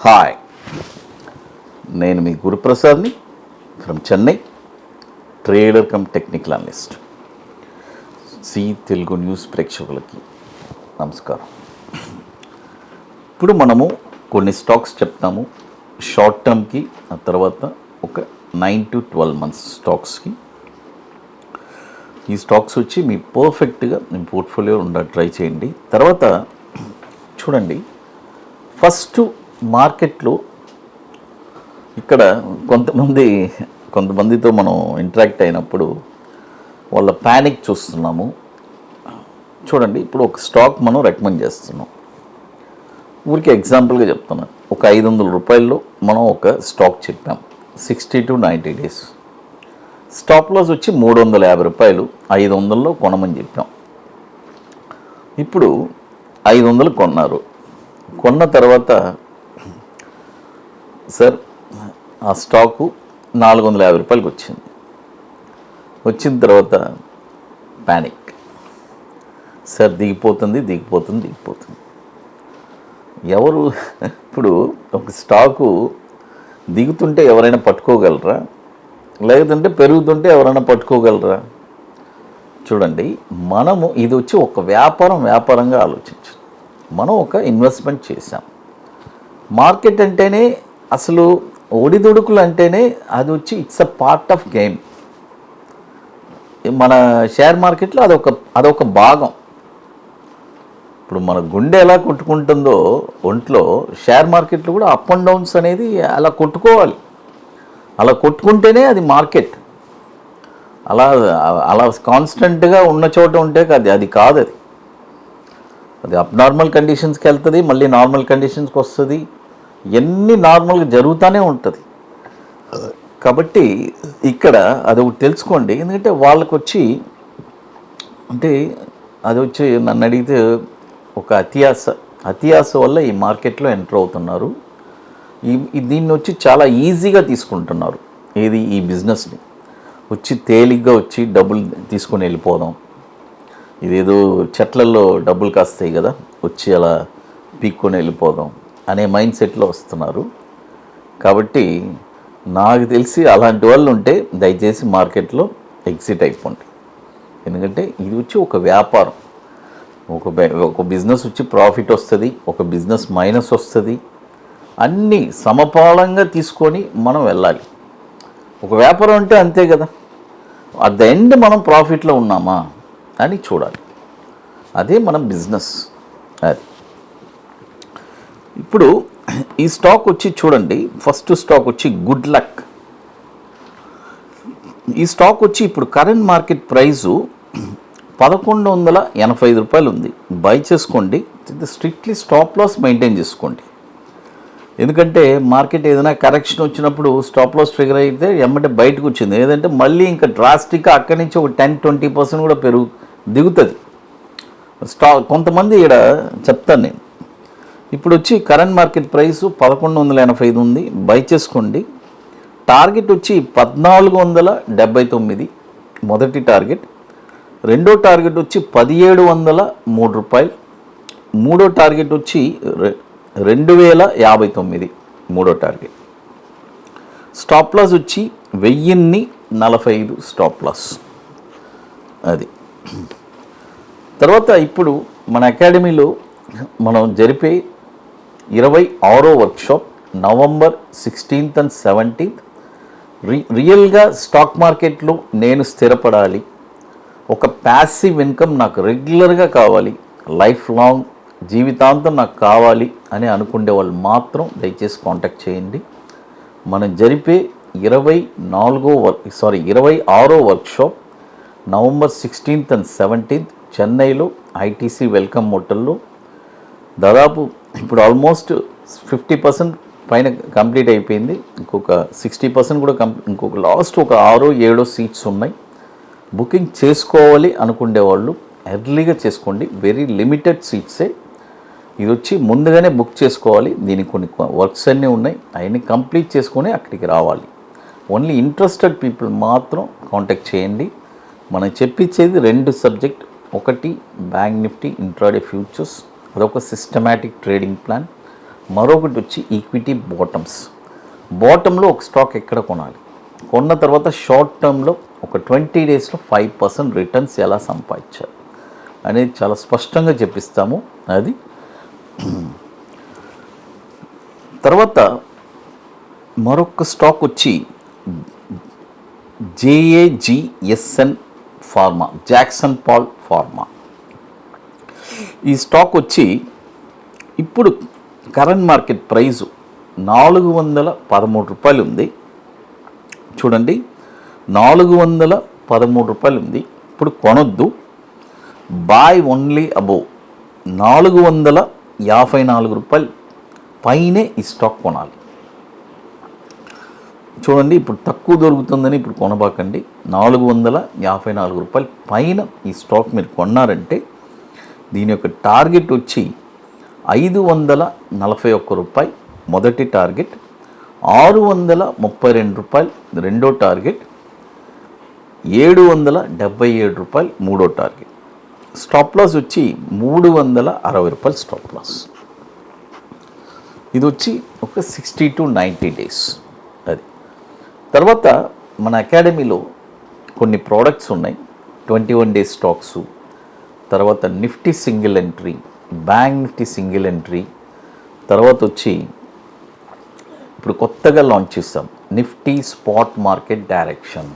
Hi, నేను మీ గురుప్రసాద్ని from Chennai, trader cum technical analyst. C Telugu news ప్రేక్షకులకి నమస్కారం. ఇప్పుడు మనము కొన్ని స్టాక్స్ చెప్తాము షార్ట్ టర్మ్కి, ఆ తర్వాత ఒక 9 to 12 months స్టాక్స్కి. ఈ స్టాక్స్ వచ్చి మీ పర్ఫెక్ట్గా మీ పోర్ట్ఫోలియో ట్రై చేయండి. తర్వాత చూడండి, ఫస్ట్ మార్కెట్లో ఇక్కడ కొంతమందితో మనం ఇంటరాక్ట్ అయినప్పుడు వాళ్ళ ప్యానిక్ చూస్తున్నాము. చూడండి, ఇప్పుడు ఒక స్టాక్ మనం రికమెండ్ చేస్తున్నాం. ఊరికి ఎగ్జాంపుల్గా చెప్తున్నాను. ఒక 500 రూపాయల్లో మనం ఒక స్టాక్ చెప్పాం, 60 to 90 days. స్టాప్ లాస్ వచ్చి 350 రూపాయలు, 500లో కొనమని చెప్పాం. ఇప్పుడు 500 కొన్నారు. కొన్న తర్వాత సార్ ఆ స్టాకు 450 రూపాయలకి వచ్చింది. వచ్చిన తర్వాత ప్యానిక్, సార్ దిగిపోతుంది. ఎవరు ఇప్పుడు ఒక స్టాకు దిగుతుంటే ఎవరైనా పట్టుకోగలరా? లేదంటే పెరుగుతుంటే ఎవరైనా పట్టుకోగలరా? చూడండి, మనము ఇది వచ్చి ఒక వ్యాపారంగా ఆలోచించు. మనం ఒక ఇన్వెస్ట్మెంట్ చేసాం. మార్కెట్ అంటేనే అసలు ఒడిదుడుకులు అంటేనే అది వచ్చి it's a part of game. మన షేర్ మార్కెట్లో అదొక భాగం. ఇప్పుడు మన గుండె ఎలా కొట్టుకుంటుందో ఒంట్లో, షేర్ మార్కెట్లో కూడా అప్ అండ్ డౌన్స్ అనేది అలా కొట్టుకోవాలి. అలా కొట్టుకుంటేనే అది మార్కెట్. అలా కాన్స్టెంట్గా ఉన్న చోట ఉంటే అది కాదు. అది అబ్నార్మల్ కండిషన్స్కి వెళ్తుంది, మళ్ళీ నార్మల్ కండిషన్స్కి వస్తుంది. ఎన్ని నార్మల్గా జరుగుతూనే ఉంటుంది. కాబట్టి ఇక్కడ అది ఒకటి తెలుసుకోండి. ఎందుకంటే వాళ్ళకు వచ్చి అది వచ్చి నన్ను అడిగితే ఒక అత్యాస వల్ల ఈ మార్కెట్లో ఎంటర్ అవుతున్నారు. దీన్ని వచ్చి చాలా ఈజీగా తీసుకుంటున్నారు. ఈ బిజినెస్ని వచ్చి తేలిగ్గా వచ్చి డబ్బులు తీసుకొని వెళ్ళిపోదాం. ఇదేదో చెట్లలో డబ్బులు కాస్తాయి కదా, వచ్చి అలా పీక్కొని వెళ్ళిపోదాం అనే మైండ్ సెట్లో వస్తున్నారు. కాబట్టి నాకు తెలిసి అలాంటి వాళ్ళు ఉంటే దయచేసి మార్కెట్లో ఎగ్జిట్ అయిపోండి. ఎందుకంటే ఇది వచ్చి ఒక వ్యాపారం. ఒక బిజినెస్ వచ్చి ప్రాఫిట్ వస్తుంది, ఒక బిజినెస్ మైనస్ వస్తుంది. అన్నీ సమపాలంగా తీసుకొని మనం వెళ్ళాలి. ఒక వ్యాపారం అంటే అంతే కదా, అట్ ద ఎండ్ మనం ప్రాఫిట్లో ఉన్నామా అని చూడాలి. అదే మన బిజినెస్. అది ఇప్పుడు ఈ స్టాక్ వచ్చి చూడండి, ఫస్ట్ స్టాక్ వచ్చి గుడ్ లక్. ఈ స్టాక్ వచ్చి ఇప్పుడు కరెంట్ మార్కెట్ ప్రైజు 1185 రూపాయలు ఉంది. బై చేసుకోండి. స్ట్రిక్ట్లీ స్టాప్ లాస్ మెయింటైన్ చేసుకోండి. ఎందుకంటే మార్కెట్ ఏదైనా కరెక్షన్ వచ్చినప్పుడు స్టాప్ లాస్ ట్రిగర్ అయితే ఎమ్మటే బయటకు వచ్చింది. ఏదంటే మళ్ళీ ఇంకా డ్రాస్టిక్గా అక్కడి నుంచి ఒక 10-20% కూడా దిగుతుంది స్టాక్. కొంతమంది ఇక్కడ చెప్తాను నేను. ఇప్పుడు వచ్చి కరెంట్ మార్కెట్ ప్రైస్ 1185 ఉంది. బై చేసుకోండి. టార్గెట్ వచ్చి 1479 మొదటి టార్గెట్. రెండో టార్గెట్ వచ్చి 1703 రూపాయలు. మూడో టార్గెట్ వచ్చి 2059 మూడో టార్గెట్. స్టాప్ లాస్ వచ్చి 1045 స్టాప్ లాస్. అది తర్వాత ఇప్పుడు మన అకాడమీలో మనం జరిపే 26వ workshop November 16th and 17th. రియల్గా స్టాక్ మార్కెట్లో నేను స్థిరపడాలి, ఒక ప్యాసివ్ ఇన్కమ్ నాకు రెగ్యులర్గా కావాలి, లైఫ్ లాంగ్ జీవితాంతం నాకు కావాలి అని అనుకునే వాళ్ళు మాత్రం దయచేసి కాంటాక్ట్ చేయండి. మనం జరిపే 26వ workshop November 16th and 17th చెన్నైలో ఐటీసీ వెల్కమ్ హోటల్లో. దాదాపు ఇప్పుడు ఆల్మోస్ట్ 50% పైన కంప్లీట్ అయిపోయింది. ఇంకొక 60% కూడా ఇంకొక లాస్ట్ ఒక 6-7 సీట్స్ ఉన్నాయి. బుకింగ్ చేసుకోవాలి అనుకునే వాళ్ళు ఎర్లీగా చేసుకోండి. వెరీ లిమిటెడ్ సీట్సే. ఇది వచ్చి ముందుగానే బుక్ చేసుకోవాలి. దీనికి కొన్ని వర్క్స్ అన్నీ ఉన్నాయి, అవన్నీ కంప్లీట్ చేసుకొని అక్కడికి రావాలి. ఓన్లీ ఇంట్రెస్టెడ్ పీపుల్ మాత్రం కాంటాక్ట్ చేయండి. మనం చెప్పించేది 2 సబ్జెక్ట్. ఒకటి బ్యాంక్ నిఫ్టీ ఇంట్రాడే ఫ్యూచర్స్, అదొక సిస్టమాటిక్ ట్రేడింగ్ ప్లాన్. మరొకటి వచ్చి ఈక్విటీ బాటంలో ఒక స్టాక్ ఎక్కడ కొనాలి, కొన్న తర్వాత షార్ట్ టర్మ్లో ఒక 20 డేస్లో 5% రిటర్న్స్ ఎలా సంపాదించాలి అనేది చాలా స్పష్టంగా చెప్పిస్తాము. అది తర్వాత మరొక స్టాక్ వచ్చి JAGSN pharma, Jagsonpal pharma. ఈ స్టాక్ వచ్చి ఇప్పుడు కరెంట్ మార్కెట్ ప్రైజు 413 రూపాయలు ఉంది. చూడండి, 413 రూపాయలు ఉంది. ఇప్పుడు కొనొద్దు, బాయ్ ఓన్లీ అబోవ్ 454 రూపాయలు పైనే ఈ స్టాక్ కొనాలి. చూడండి, ఇప్పుడు తక్కువ దొరుకుతుందని ఇప్పుడు కొనబాకండి. 454 రూపాయలు పైన ఈ స్టాక్ మీరు కొన్నారంటే దీని యొక్క టార్గెట్ వచ్చి 541 రూపాయలు మొదటి టార్గెట్, 632 రూపాయలు రెండో టార్గెట్, 777 రూపాయలు మూడో టార్గెట్. స్టాప్ లాస్ వచ్చి 360 రూపాయలు స్టాప్ లాస్. ఇది వచ్చి ఒక 60 to 90 డేస్. అది తర్వాత మన అకాడమీలో కొన్ని ప్రోడక్ట్స్ ఉన్నాయి, 21 డేస్ స్టాక్స్, తర్వాత Nifty single entry, bank Nifty single entry, తర్వాత వచ్చి ఇప్పుడు కొత్తగా లాంచ్ చేస్తాం నిఫ్టీ స్పాట్ మార్కెట్ డైరెక్షన్.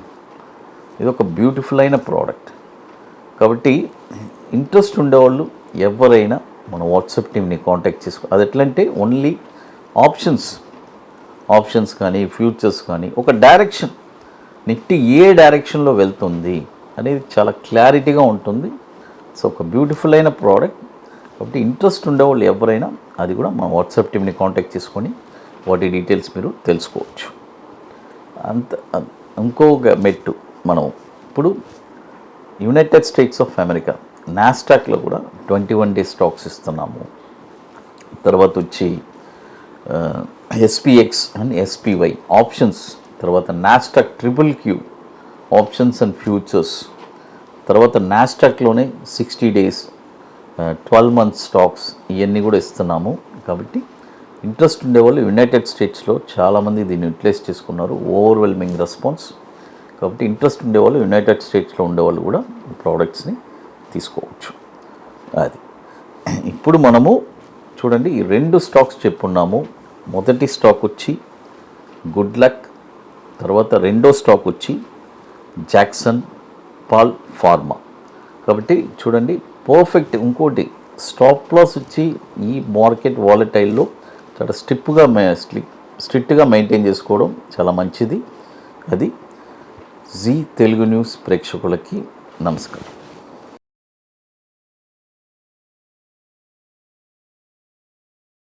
ఇది ఒక బ్యూటిఫుల్ అయిన ప్రోడక్ట్. కాబట్టి ఇంట్రెస్ట్ ఉండేవాళ్ళు ఎవరైనా మన వాట్సాప్ టీమ్ని కాంటాక్ట్ చేసుకో. అది ఎట్లంటే ఓన్లీ ఆప్షన్స్ కానీ ఫ్యూచర్స్ కానీ ఒక డైరెక్షన్, నిఫ్టీ ఏ డైరెక్షన్లో వెళ్తుంది అనేది చాలా క్లారిటీగా ఉంటుంది. సో ఒక బ్యూటిఫుల్ అయిన ప్రోడక్ట్. కాబట్టి ఇంట్రెస్ట్ ఉండేవాళ్ళు ఎవరైనా అది కూడా మన వాట్సాప్ టీమ్ని కాంటాక్ట్ చేసుకొని వాటి డీటెయిల్స్ మీరు తెలుసుకోవచ్చు. ఇంకొక మెట్టు, మనం ఇప్పుడు యునైటెడ్ స్టేట్స్ ఆఫ్ అమెరికా నాస్డాక్లో కూడా 21 డేస్ స్టాక్స్ ఇస్తున్నాము. తర్వాత వచ్చి SPX అండ్ SPY ఆప్షన్స్, తర్వాత Nasdaq QQQ options and futures, తర్వాత నాస్డాక్లోనే 60 డేస్ 12 మంత్స్ స్టాక్స్ ఇవన్నీ కూడా ఇస్తున్నాము. కాబట్టి ఇంట్రెస్ట్ ఉండేవాళ్ళు యునైటెడ్ స్టేట్స్లో చాలామంది దీన్ని యూటిలైజ్ చేసుకున్నారు, ఓవర్వెల్మింగ్ రెస్పాన్స్. కాబట్టి ఇంట్రెస్ట్ ఉండేవాళ్ళు యునైటెడ్ స్టేట్స్లో ఉండేవాళ్ళు కూడా ఈ ప్రోడక్ట్స్ని తీసుకోవచ్చు. అది ఇప్పుడు మనము చూడండి, ఈ 2 స్టాక్స్ చెప్పున్నాము. మొదటి స్టాక్ వచ్చి గుడ్ లక్, తర్వాత రెండో స్టాక్ వచ్చి జాక్సన్ పాల్ ఫార్మా. కాబట్టి చూడండి పర్ఫెక్ట్. ఇంకోటి స్టాప్ లాస్ వచ్చి ఈ మార్కెట్ వాలటైల్లో చాలా స్ట్రిక్ట్గా మెయింటైన్ చేసుకోవడం చాలా మంచిది. అది జీ తెలుగు న్యూస్ ప్రేక్షకులకి నమస్కారం.